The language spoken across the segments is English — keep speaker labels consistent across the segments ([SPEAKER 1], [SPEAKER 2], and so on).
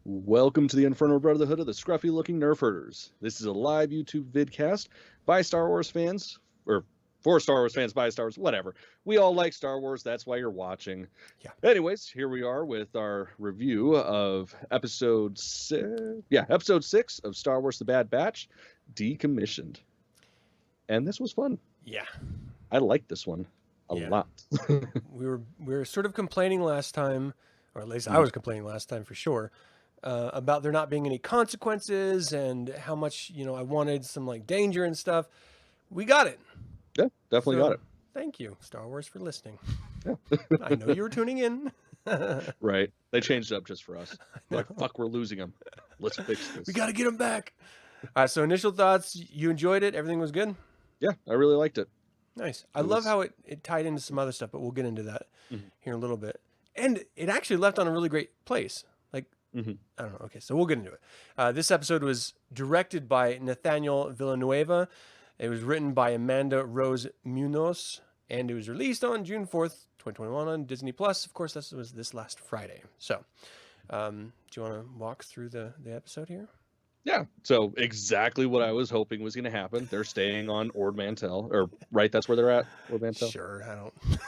[SPEAKER 1] Welcome to the Infernal Brotherhood of the Scruffy Looking Nerf Herders. This is a live YouTube vidcast by Star Wars fans, or for Star Wars fans by Star Wars, whatever. We all like Star Wars, that's why you're watching.
[SPEAKER 2] Yeah.
[SPEAKER 1] Anyways, here we are with our review of episode 6 of Star Wars The Bad Batch, Decommissioned. And this was fun.
[SPEAKER 2] Yeah.
[SPEAKER 1] I liked this one a lot.
[SPEAKER 2] we were sort of complaining last time, or at least I was complaining last time for sure, about there not being any consequences and how much, I wanted some like danger and stuff. We got it.
[SPEAKER 1] Yeah, definitely got it.
[SPEAKER 2] Thank you, Star Wars, for listening.
[SPEAKER 1] Yeah.
[SPEAKER 2] I know you were tuning in.
[SPEAKER 1] Right. They changed it up just for us. Like, fuck, we're losing them. Let's fix this.
[SPEAKER 2] We got to get them back. All right, so initial thoughts, you enjoyed it? Everything was good?
[SPEAKER 1] Yeah, I really liked it.
[SPEAKER 2] Nice. I love how it tied into some other stuff, but we'll get into that here in a little bit. And it actually left on a really great place. Like, I don't know. Okay, so we'll get into it. This episode was directed by Nathaniel Villanueva. It was written by Amanda Rose Munoz, and it was released on June 4th, 2021 on Disney+. Of course, this was this last Friday. So, do you want to walk through the episode here?
[SPEAKER 1] Yeah, so exactly what I was hoping was going to happen. They're staying on Ord Mantell, or right? That's where they're at. Ord Mantell.
[SPEAKER 2] Sure,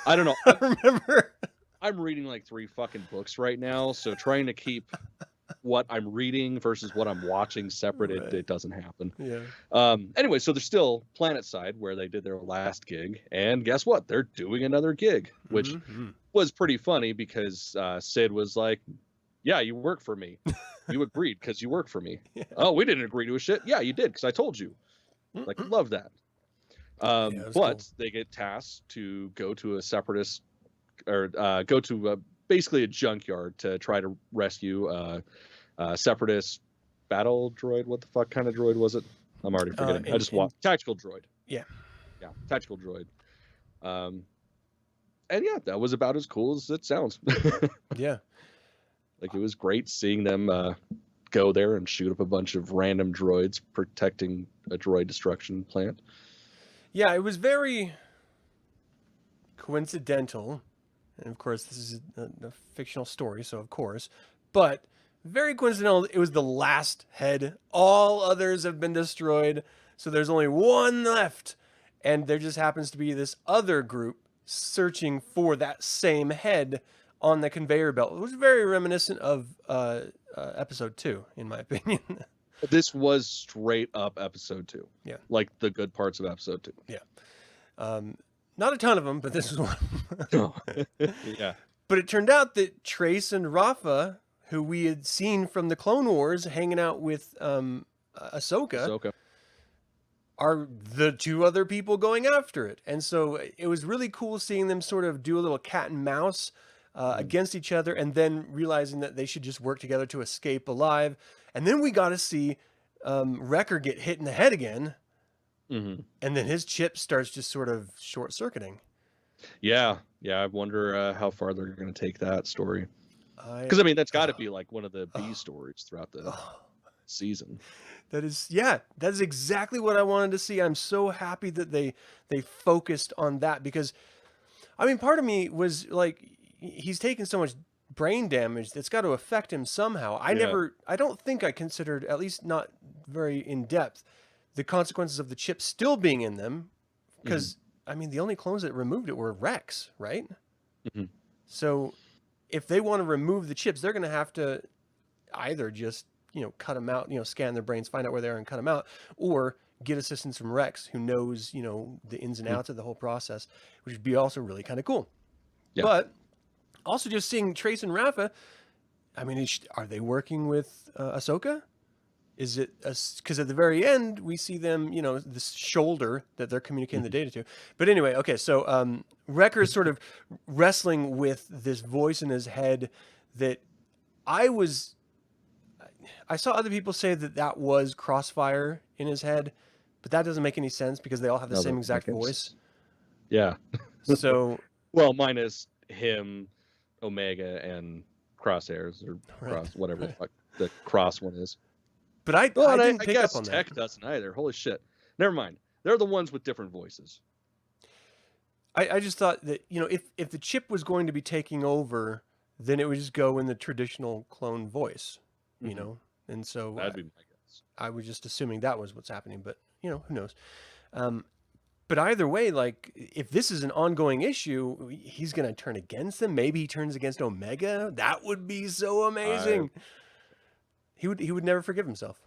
[SPEAKER 1] I don't know.
[SPEAKER 2] I don't remember.
[SPEAKER 1] I'm reading like 3 fucking books right now, so trying to keep what I'm reading versus what I'm watching separate, it doesn't happen.
[SPEAKER 2] Yeah.
[SPEAKER 1] Anyway, so they're still planetside where they did their last gig, and guess what? They're doing another gig, which was pretty funny because Sid was like, "Yeah, you work for me. You agreed because you work for me." Yeah. "Oh, we didn't agree to a shit." "Yeah, you did because I told you." Like, love that. But cool. They get tasked to go to a separatist, or go to basically a junkyard to try to rescue a separatist battle droid. What the fuck kind of droid was it? I'm already forgetting. I just want tactical droid.
[SPEAKER 2] Yeah,
[SPEAKER 1] tactical droid. And yeah, that was about as cool as it sounds.
[SPEAKER 2] Yeah.
[SPEAKER 1] Like, it was great seeing them go there and shoot up a bunch of random droids protecting a droid destruction plant.
[SPEAKER 2] Yeah, it was very coincidental. And of course, this is a fictional story, so of course. But very coincidental, it was the last head. All others have been destroyed, so there's only one left. And there just happens to be this other group searching for that same head on the conveyor belt. It was very reminiscent of episode 2, in my opinion.
[SPEAKER 1] This was straight up episode 2.
[SPEAKER 2] Yeah.
[SPEAKER 1] Like the good parts of episode 2.
[SPEAKER 2] Yeah. Not a ton of them, but this is one.
[SPEAKER 1] Oh. Yeah.
[SPEAKER 2] But it turned out that Trace and Rafa, who we had seen from the Clone Wars hanging out with Ahsoka, are the 2 other people going after it. And so it was really cool seeing them sort of do a little cat and mouse against each other, and then realizing that they should just work together to escape alive. And then we got to see Wrecker get hit in the head again, and then his chip starts just sort of short-circuiting.
[SPEAKER 1] Yeah, I wonder how far they're going to take that story. Because, I mean, that's got to be like one of the B stories throughout the season.
[SPEAKER 2] That is exactly what I wanted to see. I'm so happy that they focused on that, because, I mean, part of me was like, he's taken so much brain damage that's got to affect him somehow. I don't think I considered, at least not very in depth, the consequences of the chip still being in them, because I mean, the only clones that removed it were Rex, right? So if they want to remove the chips, they're going to have to either just, cut them out, scan their brains, find out where they are and cut them out, or get assistance from Rex, who knows, the ins and outs of the whole process, which would be also really kind of cool. Yeah. But also just seeing Trace and Rafa, I mean, are they working with Ahsoka? Is it because at the very end we see them, this shoulder that they're communicating the data to. But anyway, okay, so Wrecker is sort of wrestling with this voice in his head that I saw other people say that was Crossfire in his head, but that doesn't make any sense because they all have the same exact voice.
[SPEAKER 1] Yeah.
[SPEAKER 2] So
[SPEAKER 1] well, minus him, Omega, and Crosshairs, or Cross, whatever the Cross one is.
[SPEAKER 2] But I didn't pick
[SPEAKER 1] guess
[SPEAKER 2] up on that.
[SPEAKER 1] Tech doesn't either. Holy shit. Never mind. They're the ones with different voices.
[SPEAKER 2] I just thought that, if the chip was going to be taking over, then it would just go in the traditional clone voice, you know, and so
[SPEAKER 1] that'd be my guess.
[SPEAKER 2] I was just assuming that was what's happening, but you know, who knows? But either way, like if this is an ongoing issue, he's going to turn against them. Maybe he turns against Omega. That would be so amazing. He would never forgive himself.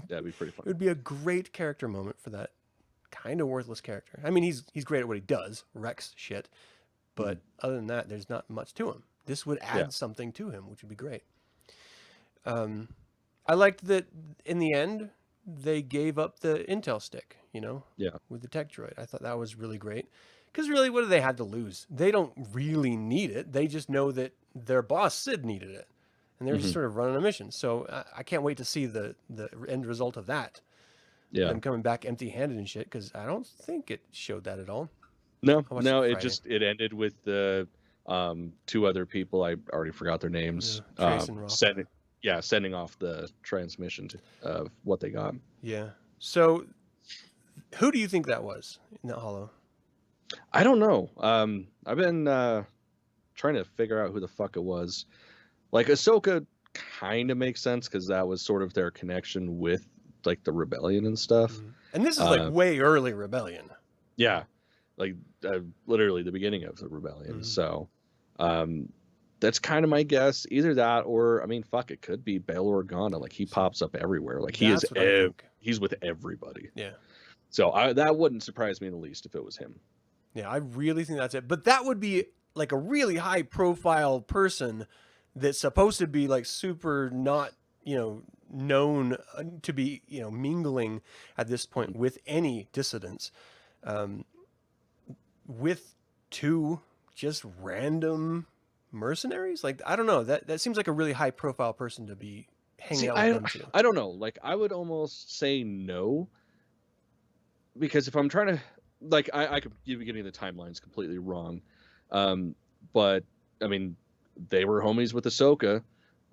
[SPEAKER 1] That'd be pretty fun.
[SPEAKER 2] It would be a great character moment for that kind of worthless character. I mean, he's great at what he does, wrecks shit, but other than that, there's not much to him. This would add something to him, which would be great. I liked that in the end they gave up the intel stick, you know, with the tech droid. I thought that was really great. Because really, what do they have to lose? They don't really need it. They just know that their boss, Sid, needed it. And they're just sort of running a mission. So I can't wait to see the end result of that. Yeah. Them coming back empty-handed and shit, because I don't think it showed that at all.
[SPEAKER 1] No, it ended with the two other people. I already forgot their names.
[SPEAKER 2] Trace and Rock.
[SPEAKER 1] Sending off the transmission of what they got.
[SPEAKER 2] Yeah. So, who do you think that was in that holo?
[SPEAKER 1] I don't know. I've been trying to figure out who the fuck it was. Like, Ahsoka kind of makes sense because that was sort of their connection with like the rebellion and stuff.
[SPEAKER 2] And this is like way early rebellion.
[SPEAKER 1] Yeah, like literally the beginning of the rebellion. So that's kind of my guess. Either that or, I mean, fuck, it could be Bail Organa. Like, he pops up everywhere. Like, he's with everybody.
[SPEAKER 2] Yeah.
[SPEAKER 1] So that wouldn't surprise me in the least if it was him.
[SPEAKER 2] Yeah, I really think that's it. But that would be like a really high profile person that's supposed to be like super not, you know, known to be, you know, mingling at this point with any dissidents, with two just random mercenaries. Like, I don't know, that seems like a really high profile person to be hanging out with them too.
[SPEAKER 1] I don't know. Like, I would almost say no, because if I'm trying to, like, I could be getting the timelines completely wrong. But I mean, they were homies with Ahsoka.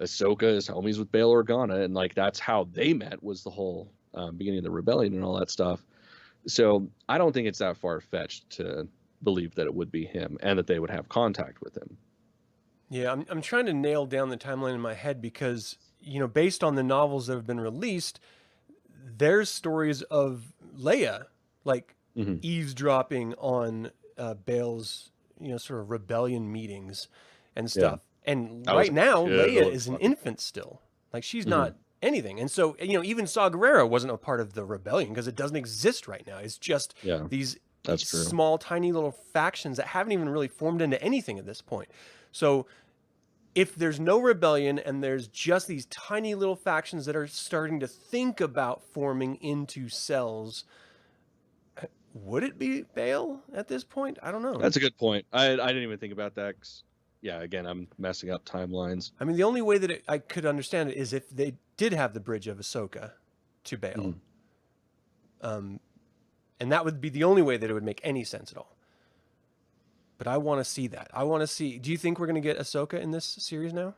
[SPEAKER 1] Ahsoka is homies with Bail Organa, and like that's how they met, was the whole beginning of the rebellion and all that stuff. So I don't think it's that far fetched to believe that it would be him and that they would have contact with him.
[SPEAKER 2] Yeah, I'm trying to nail down the timeline in my head because, you know, based on the novels that have been released, there's stories of Leia like eavesdropping on Bail's, you know, sort of rebellion meetings and stuff. And right now, Leia is an infant still. Like, she's not anything. And so, you know, even Saw Gerrera wasn't a part of the rebellion because it doesn't exist right now. It's just these small, tiny little factions that haven't even really formed into anything at this point. So if there's no rebellion and there's just these tiny little factions that are starting to think about forming into cells, would it be Bail at this point? I don't know.
[SPEAKER 1] That's a good point. I didn't even think about that. Yeah, again, I'm messing up timelines.
[SPEAKER 2] I mean, the only way that I could understand it is if they did have the bridge of Ahsoka to Bail. And that would be the only way that it would make any sense at all. But I want to see that. I want to see... Do you think we're going to get Ahsoka in this series now?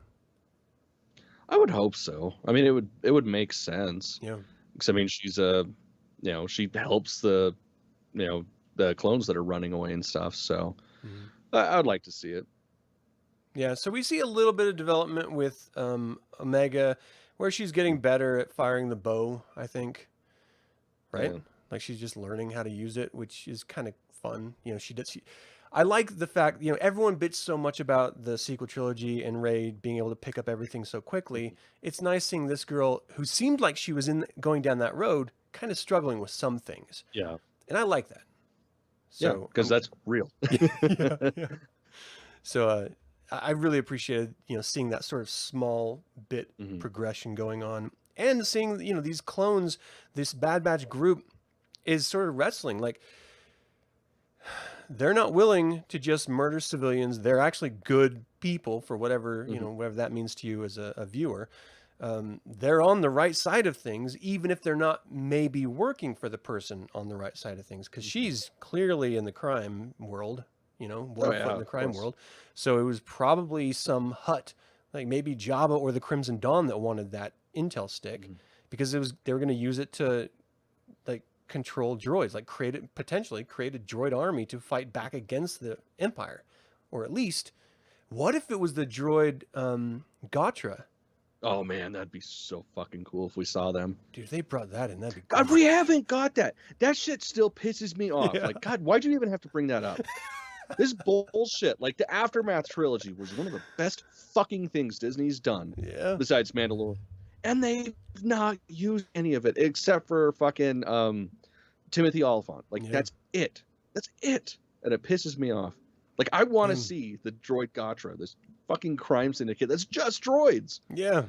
[SPEAKER 1] I would hope so. I mean, it would make sense.
[SPEAKER 2] Yeah.
[SPEAKER 1] Because, I mean, she's she helps the clones that are running away and stuff. So I would like to see it.
[SPEAKER 2] Yeah, so we see a little bit of development with Omega, where she's getting better at firing the bow, I think. Right? Yeah. Like, she's just learning how to use it, which is kind of fun. You know, I like the fact, you know, everyone bitched so much about the sequel trilogy and Rey being able to pick up everything so quickly. It's nice seeing this girl who seemed like she was going down that road, kind of struggling with some things.
[SPEAKER 1] Yeah.
[SPEAKER 2] And I like that.
[SPEAKER 1] So, because that's real.
[SPEAKER 2] yeah. So, I really appreciated, you know, seeing that sort of small bit progression going on, and seeing, you know, these clones, this Bad Batch group is sort of wrestling. Like, they're not willing to just murder civilians. They're actually good people for whatever, you know, whatever that means to you as a viewer. They're on the right side of things, even if they're not maybe working for the person on the right side of things, because she's clearly in the crime world. You know, in the crime world. So it was probably some hut, like maybe Jabba or the Crimson Dawn, that wanted that intel stick, because they were going to use it to like control droids, like potentially create a droid army to fight back against the Empire, or at least, what if it was the droid Gatra
[SPEAKER 1] Oh man, that'd be so fucking cool if we saw them.
[SPEAKER 2] Dude, if they brought that in, that'd be
[SPEAKER 1] God,
[SPEAKER 2] cool.
[SPEAKER 1] we haven't got that. That shit still pisses me off.
[SPEAKER 2] Yeah.
[SPEAKER 1] Like, God, why'd you even have to bring that up? This bullshit. Like, the Aftermath trilogy was one of the best fucking things Disney's done.
[SPEAKER 2] Yeah.
[SPEAKER 1] Besides Mandalorian. And they've not used any of it except for fucking Timothy Oliphant. Like, that's it. That's it. And it pisses me off. Like, I want to see the droid Gatra, this fucking crime syndicate that's just droids.
[SPEAKER 2] Yeah.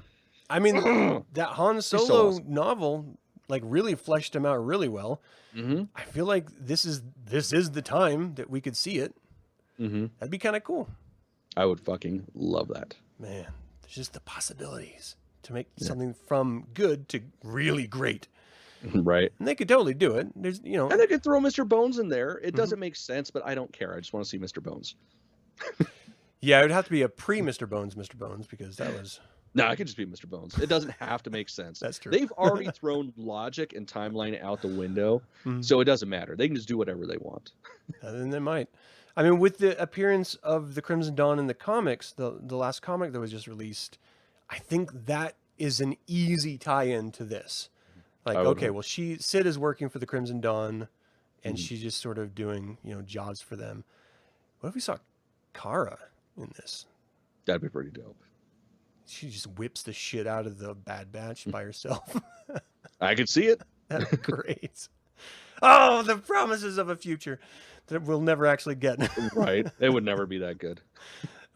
[SPEAKER 2] I mean, that Han Solo novel, like, really fleshed him out really well.
[SPEAKER 1] Mm-hmm.
[SPEAKER 2] I feel like this is the time that we could see it.
[SPEAKER 1] Mm-hmm.
[SPEAKER 2] That'd be kind of cool.
[SPEAKER 1] I would fucking love that.
[SPEAKER 2] Man, there's just the possibilities to make something from good to really great.
[SPEAKER 1] Right.
[SPEAKER 2] And they could totally do it. There's, you know.
[SPEAKER 1] And they could throw Mr. Bones in there. It doesn't make sense, but I don't care. I just want to see Mr. Bones.
[SPEAKER 2] Yeah, it would have to be a pre-Mr. Bones, because that was...
[SPEAKER 1] No, it could just be Mr. Bones. It doesn't have to make sense.
[SPEAKER 2] That's true.
[SPEAKER 1] They've already thrown logic and timeline out the window, so it doesn't matter. They can just do whatever they want.
[SPEAKER 2] And they might. I mean, with the appearance of the Crimson Dawn in the comics, the last comic that was just released, I think that is an easy tie-in to this. Like, okay, well, Sid is working for the Crimson Dawn, and she's just sort of doing, you know, jobs for them. What if we saw Kara in this?
[SPEAKER 1] That'd be pretty dope.
[SPEAKER 2] She just whips the shit out of the Bad Batch by herself.
[SPEAKER 1] I could see it.
[SPEAKER 2] That'd be great. Oh, the promises of a future that we'll never actually get.
[SPEAKER 1] Right. It would never be that good.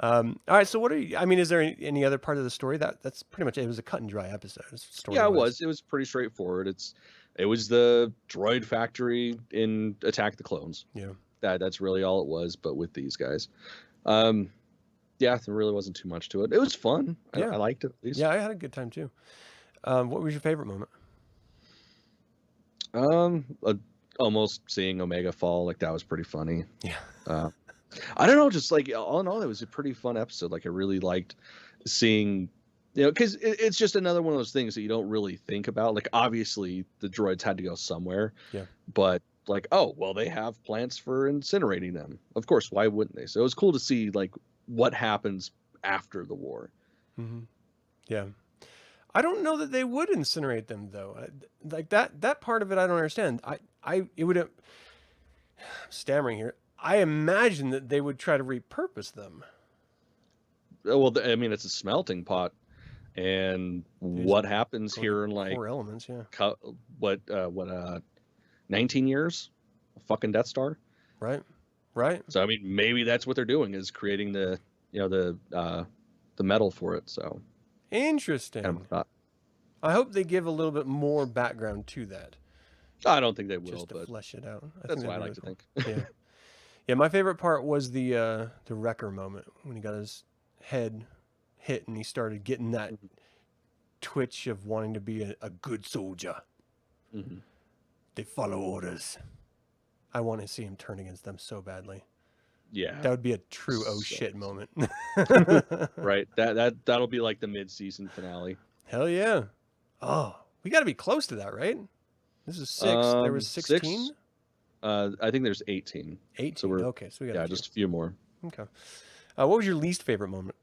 [SPEAKER 2] All right. So is there any other part of the story? That's pretty much it. It was a cut and dry episode.
[SPEAKER 1] Yeah, it was. It was pretty straightforward. It was the droid factory in Attack the Clones.
[SPEAKER 2] Yeah.
[SPEAKER 1] That's really all it was, but with these guys. Yeah, there really wasn't too much to it. It was fun. I liked it at least.
[SPEAKER 2] Yeah, I had a good time too. What was your favorite moment?
[SPEAKER 1] Almost seeing Omega fall, like that was pretty funny.
[SPEAKER 2] Yeah.
[SPEAKER 1] I don't know, just like all in all, it was a pretty fun episode. Like I really liked seeing, you know, because it's just another one of those things that you don't really think about. Like obviously the droids had to go somewhere.
[SPEAKER 2] Yeah.
[SPEAKER 1] But like, oh well, they have plans for incinerating them. Of course, why wouldn't they? So it was cool to see like what happens after the war.
[SPEAKER 2] Mm-hmm. Yeah. I don't know that they would incinerate them though. Like that part of it, I don't understand. It would have, stammering here. I imagine that they would try to repurpose them.
[SPEAKER 1] Well, I mean, it's a smelting pot, and what happens here in like
[SPEAKER 2] 4 elements? Yeah.
[SPEAKER 1] 19 years, a fucking Death Star.
[SPEAKER 2] Right.
[SPEAKER 1] So I mean, maybe that's what they're doing is creating the metal for it. So
[SPEAKER 2] interesting. I hope they give a little bit more background to that.
[SPEAKER 1] I don't think they will,
[SPEAKER 2] just to flesh it out.
[SPEAKER 1] That's what I like to think.
[SPEAKER 2] Yeah. Yeah, my favorite part was the Wrecker moment when he got his head hit and he started getting that twitch of wanting to be a good soldier.
[SPEAKER 1] Mm-hmm.
[SPEAKER 2] They follow orders. I want to see him turn against them so badly.
[SPEAKER 1] Yeah,
[SPEAKER 2] that would be a true shit moment.
[SPEAKER 1] Right. That'll be like the mid-season finale.
[SPEAKER 2] Hell yeah! Oh, we got to be close to that, right? This is 6. There was 16.
[SPEAKER 1] I think there's 18.
[SPEAKER 2] 18.
[SPEAKER 1] So we're
[SPEAKER 2] okay. So we got
[SPEAKER 1] just a few more.
[SPEAKER 2] Okay. What was your least favorite moment?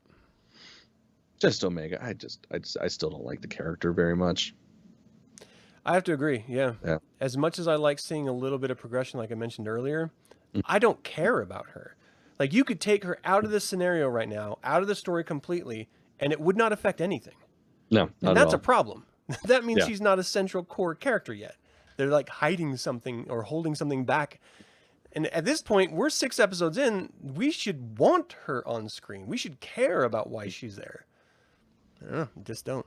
[SPEAKER 1] Just Omega. I still don't like the character very much.
[SPEAKER 2] I have to agree. Yeah.
[SPEAKER 1] Yeah.
[SPEAKER 2] As much as I like seeing a little bit of progression, like I mentioned earlier, I don't care about her. Like you could take her out of this scenario right now, out of the story completely, and it would not affect anything.
[SPEAKER 1] No,
[SPEAKER 2] and that's a problem. That means she's not a central core character yet. They're like hiding something or holding something back. And at this point, we're 6 episodes in. We should want her on screen. We should care about why she's there. Just don't.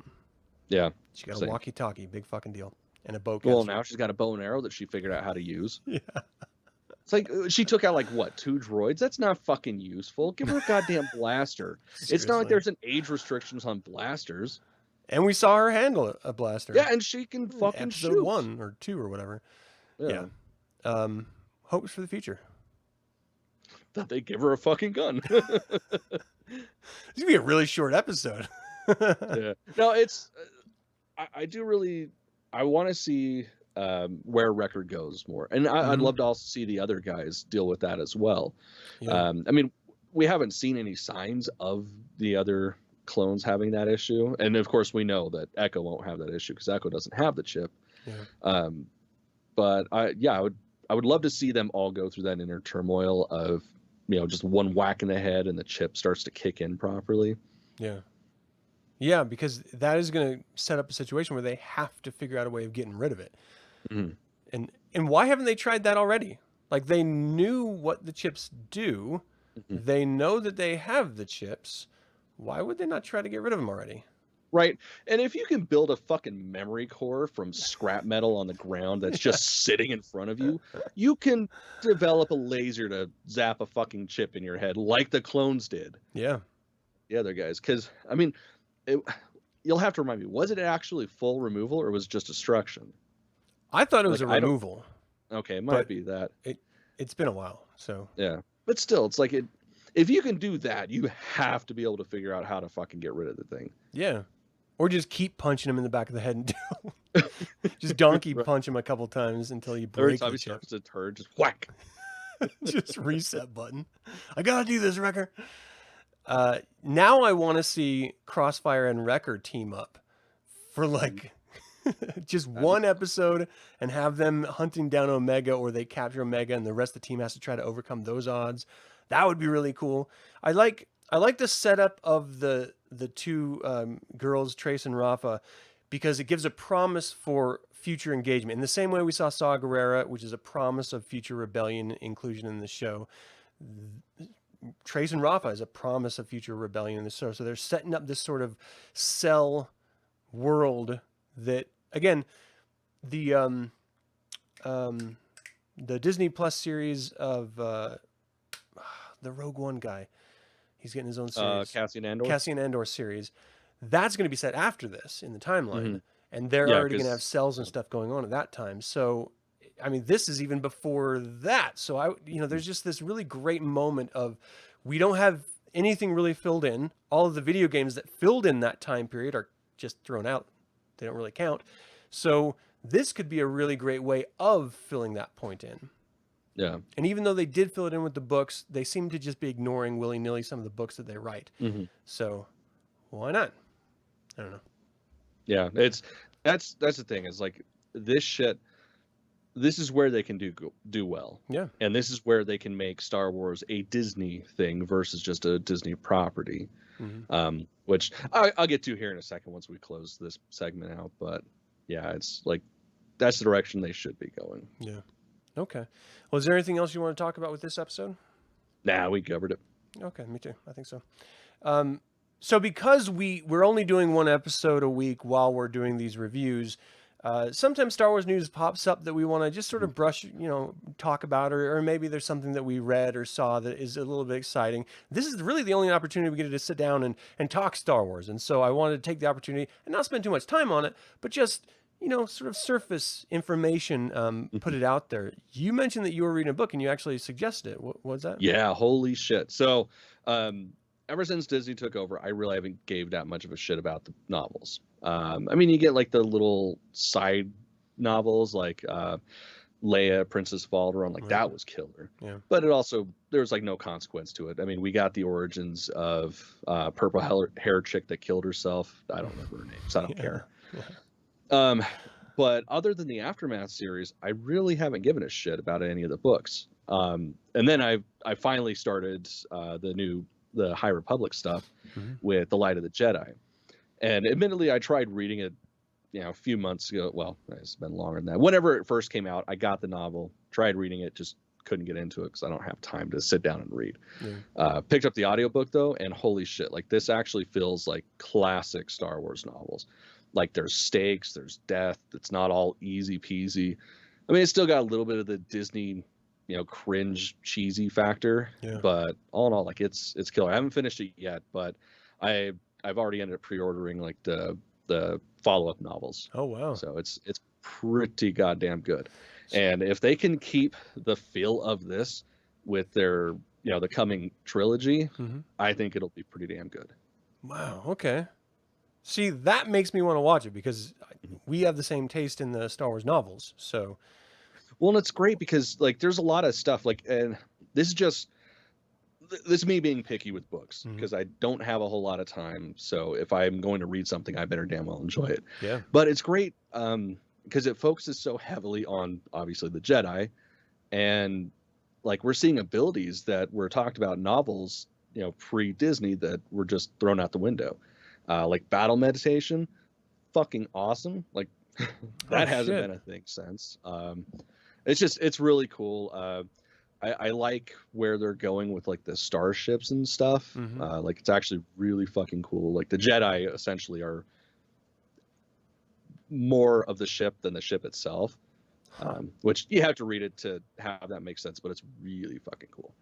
[SPEAKER 1] Yeah.
[SPEAKER 2] She got a walkie-talkie, big fucking deal, and a bow.
[SPEAKER 1] Well, now she's got a bow and arrow that she figured out how to use.
[SPEAKER 2] Yeah.
[SPEAKER 1] It's like she took out like what 2 droids. That's not fucking useful. Give her a goddamn blaster. It's not like there's an age restrictions on blasters.
[SPEAKER 2] And we saw her handle a blaster.
[SPEAKER 1] Yeah, and she can fucking
[SPEAKER 2] episode
[SPEAKER 1] shoot.
[SPEAKER 2] 1 or 2 or whatever. Yeah. Hopes for the future.
[SPEAKER 1] That they give her a fucking gun.
[SPEAKER 2] It's gonna be a really short episode.
[SPEAKER 1] Yeah. No, it's. I do really. I want to see where Wrecker goes more, and I'd love to also see the other guys deal with that as well. Yeah. I mean, we haven't seen any signs of the other clones having that issue. And of course, we know that Echo won't have that issue because Echo doesn't have the chip.
[SPEAKER 2] Yeah.
[SPEAKER 1] But I would love to see them all go through that inner turmoil of, just one whack in the head and the chip starts to kick in properly.
[SPEAKER 2] Yeah. Yeah, because that is going to set up a situation where they have to figure out a way of getting rid of it.
[SPEAKER 1] Mm-hmm.
[SPEAKER 2] And why haven't they tried that already? Like, they knew what the chips do.
[SPEAKER 1] Mm-hmm.
[SPEAKER 2] They know that they have the chips. Why would they not try to get rid of them already?
[SPEAKER 1] Right. And if you can build a fucking memory core from scrap metal on the ground that's just sitting in front of you, you can develop a laser to zap a fucking chip in your head like the clones did.
[SPEAKER 2] Yeah.
[SPEAKER 1] The other guys. Because, I mean, you'll have to remind me, was it actually full removal or was it just destruction?
[SPEAKER 2] I thought it was a removal.
[SPEAKER 1] Okay, it might be that.
[SPEAKER 2] It's been a while, so.
[SPEAKER 1] Yeah. But still, it's like, if you can do that, you have to be able to figure out how to fucking get rid of the thing.
[SPEAKER 2] Yeah. Or just keep punching him in the back of the head and just donkey punch him a couple times until you break
[SPEAKER 1] Every time he starts to turn, just whack.
[SPEAKER 2] Just reset button. I gotta do this, Wrecker. Now I want to see Crossfire and Wrecker team up for like just one episode and have them hunting down Omega, or they capture Omega and the rest of the team has to try to overcome those odds. That would be really cool. I like the setup of the two girls, Trace and Rafa, because it gives a promise for future engagement. In the same way we saw Saw Gerrera, which is a promise of future rebellion inclusion in the show. Trace and Rafa is a promise of future rebellion in the show. So they're setting up this sort of cell world that, again, the Disney Plus series of the Rogue One guy. He's getting his own series. Cassian Andor series. That's going to be set after this in the timeline. Mm-hmm. And they're already going to have cells and stuff going on at that time. So, I mean, this is even before that. So, there's just this really great moment of we don't have anything really filled in. All of the video games that filled in that time period are just thrown out. They don't really count. So, this could be a really great way of filling that point in.
[SPEAKER 1] Yeah.
[SPEAKER 2] And even though they did fill it in with the books, they seem to just be ignoring willy-nilly some of the books that they write.
[SPEAKER 1] Mm-hmm.
[SPEAKER 2] So why not? I don't know.
[SPEAKER 1] Yeah, that's the thing. Is like this shit. This is where they can do well.
[SPEAKER 2] Yeah.
[SPEAKER 1] And this is where they can make Star Wars a Disney thing versus just a Disney property. Mm-hmm. Which I'll get to here in a second once we close this segment out. But yeah, it's like that's the direction they should be going.
[SPEAKER 2] Yeah. Okay. Well, is there anything else you want to talk about with this episode?
[SPEAKER 1] Nah, we covered it.
[SPEAKER 2] Okay, me too. I think so. So because we're only doing one episode a week while we're doing these reviews, sometimes Star Wars news pops up that we want to just sort of brush, talk about, or maybe there's something that we read or saw that is a little bit exciting. This is really the only opportunity we get to sit down and talk Star Wars. And so I wanted to take the opportunity and not spend too much time on it, but just sort of surface information, put it out there. You mentioned that you were reading a book and you actually suggested it. What was that?
[SPEAKER 1] Yeah, holy shit. So, ever since Disney took over, I really haven't gave that much of a shit about the novels. I mean, you get like the little side novels like Leia, Princess of Alderaan, like that was killer.
[SPEAKER 2] Yeah.
[SPEAKER 1] But there was like no consequence to it. I mean, we got the origins of purple hair chick that killed herself. I don't remember her name, so I don't care. Yeah. But other than the Aftermath series, I really haven't given a shit about any of the books. And then I finally started the High Republic stuff with The Light of the Jedi. And admittedly, I tried reading it, a few months ago. Well, it's been longer than that. Whenever it first came out, I got the novel, tried reading it, just couldn't get into it because I don't have time to sit down and read. Yeah. Picked up the audiobook though, and holy shit, like this actually feels like classic Star Wars novels. Like there's stakes, there's death. It's not all easy peasy. I mean, it's still got a little bit of the Disney, cringe cheesy factor. Yeah. But all in all, like it's killer. I haven't finished it yet, but I've already ended up pre-ordering like the follow-up novels.
[SPEAKER 2] Oh wow!
[SPEAKER 1] So it's pretty goddamn good. And if they can keep the feel of this with their the coming trilogy, I think it'll be pretty damn good.
[SPEAKER 2] Wow. Okay. See, that makes me want to watch it because we have the same taste in the Star Wars novels. So,
[SPEAKER 1] well, and it's great because like there's a lot of stuff like, and this is just this is me being picky with books because I don't have a whole lot of time. So if I'm going to read something, I better damn well enjoy it.
[SPEAKER 2] Yeah.
[SPEAKER 1] But it's great because it focuses so heavily on obviously the Jedi, and like we're seeing abilities that were talked about in novels, you know, pre-Disney that were just thrown out the window. Like battle meditation, fucking awesome. Like that hasn't been a thing since. It's really cool. I like where they're going with like the starships and stuff. Like it's actually really fucking cool. Like the Jedi essentially are more of the ship than the ship itself, which you have to read it to have that make sense, but it's really fucking cool.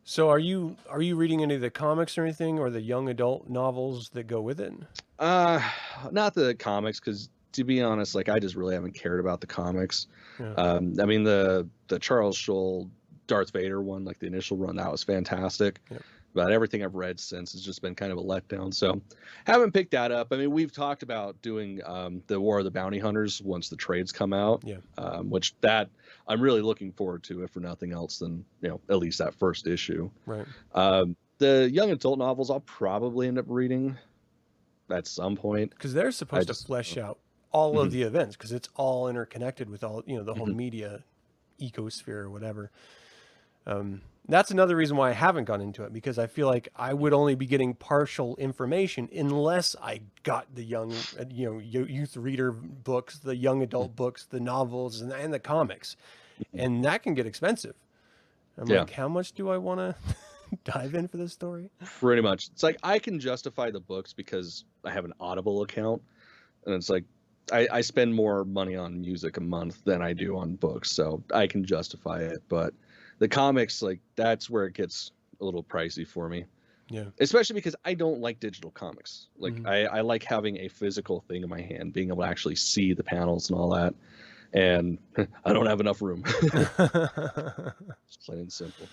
[SPEAKER 2] So are you reading any of the comics or anything, or the young adult novels that go with it?
[SPEAKER 1] Not the comics, because to be honest, like I just really haven't cared about the comics. Yeah. I mean the Charles Schul Darth Vader one, like the initial run, that was fantastic. Yep. But everything I've read since has just been kind of a letdown. So haven't picked that up. I mean, we've talked about doing the War of the Bounty Hunters once the trades come out. Yeah. Which that I'm really looking forward to, if for nothing else than, you know, at least that first issue.
[SPEAKER 2] Right.
[SPEAKER 1] The young adult novels I'll probably end up reading at some point.
[SPEAKER 2] Because they're supposed to flesh out all of the events, because it's all interconnected with all, you know, the whole media ecosphere or whatever. That's another reason why I haven't gone into it, because I feel like I would only be getting partial information unless I got the young, you know, youth reader books, the young adult books, the novels, and the comics, and that can get expensive. I'm like, how much do I want to dive in for this story?
[SPEAKER 1] Pretty much. It's like I can justify the books because I have an Audible account, and it's like I spend more money on music a month than I do on books, so I can justify it. But the comics, like that's where it gets a little pricey for me. Yeah. Especially because I don't like digital comics. Like I like having a physical thing in my hand, being able to actually see the panels and all that. And I don't have enough room. Just plain and simple.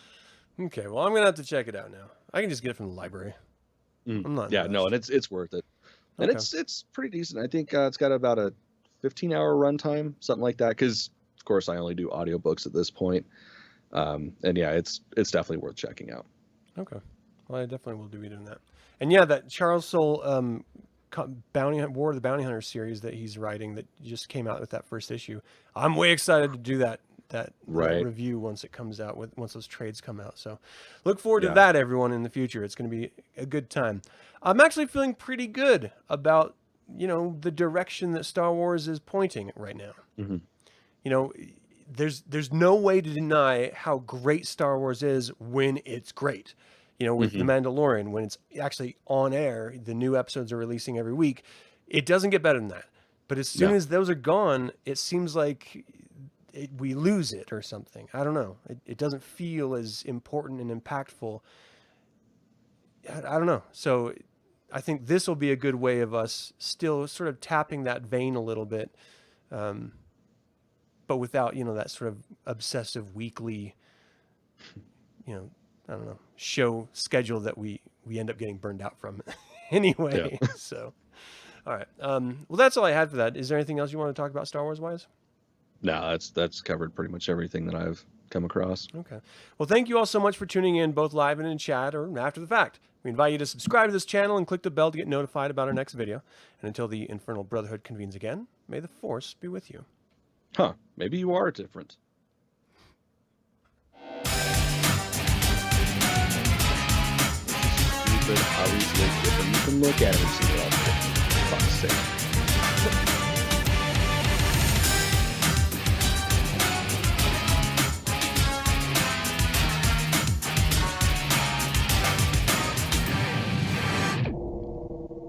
[SPEAKER 2] Okay, well I'm gonna have to check it out now. I can just get it from the library.
[SPEAKER 1] I'm not. Yeah, no, and it's worth it. And it's pretty decent. I think it's got about a 15-hour runtime, something like that. Because of course I only do audiobooks at this point. And yeah, it's definitely worth checking out.
[SPEAKER 2] Okay, well I definitely will be doing that. And yeah, that Charles Soule War of the Bounty Hunters series that he's writing that just came out with that first issue. I'm way excited to do that review once it comes out, once those trades come out. So look forward to that, everyone, in the future. It's going to be a good time. I'm actually feeling pretty good about, you know, the direction that Star Wars is pointing right now. You know, there's no way to deny how great Star Wars is when it's great. You know, with The Mandalorian, when it's actually on air, the new episodes are releasing every week. It doesn't get better than that. But as soon as those are gone, it seems like we lose it or something. I don't know. It doesn't feel as important and impactful. I don't know. So I think this will be a good way of us still sort of tapping that vein a little bit. But without, you know, that sort of obsessive weekly, you know, I don't know, show schedule that we end up getting burned out from anyway. Yeah. So, all right. Well, that's all I had for that. Is there anything else you want to talk about Star Wars wise?
[SPEAKER 1] No, that's covered pretty much everything that I've come across.
[SPEAKER 2] Okay. Well, thank you all so much for tuning in, both live and in chat or after the fact. We invite you to subscribe to this channel and click the bell to get notified about our next video. And until the Infernal Brotherhood convenes again, may the Force be with you.
[SPEAKER 1] Huh. Maybe you are different. Stupid, obviously different. You can look at it and see what I'm saying.